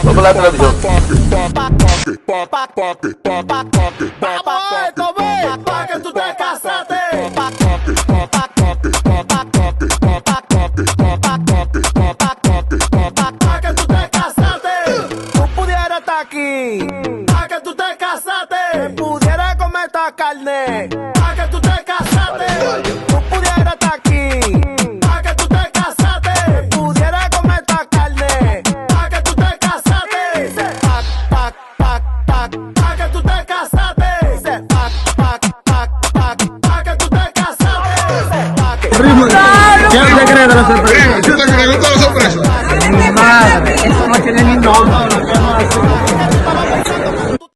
Vamos lá, televisão. Pa' que tú te casaste. Pa' que tú te casaste. Tú pudieras estar aquí. Pa' que tú te casaste. Pudiera comer esta carne. Pa' que tú te casaste. Tú pudieras estar aquí. Pa' que tú te casaste. Pudiera comer esta carne. Pa' que tú te casaste. Pa' que tú te casaste. Pa' que tú te casaste. ¿Quién te cree de la sorpresa? ¿Quién te cree de la sorpresa? Mi madre, eso no tiene ni nombre.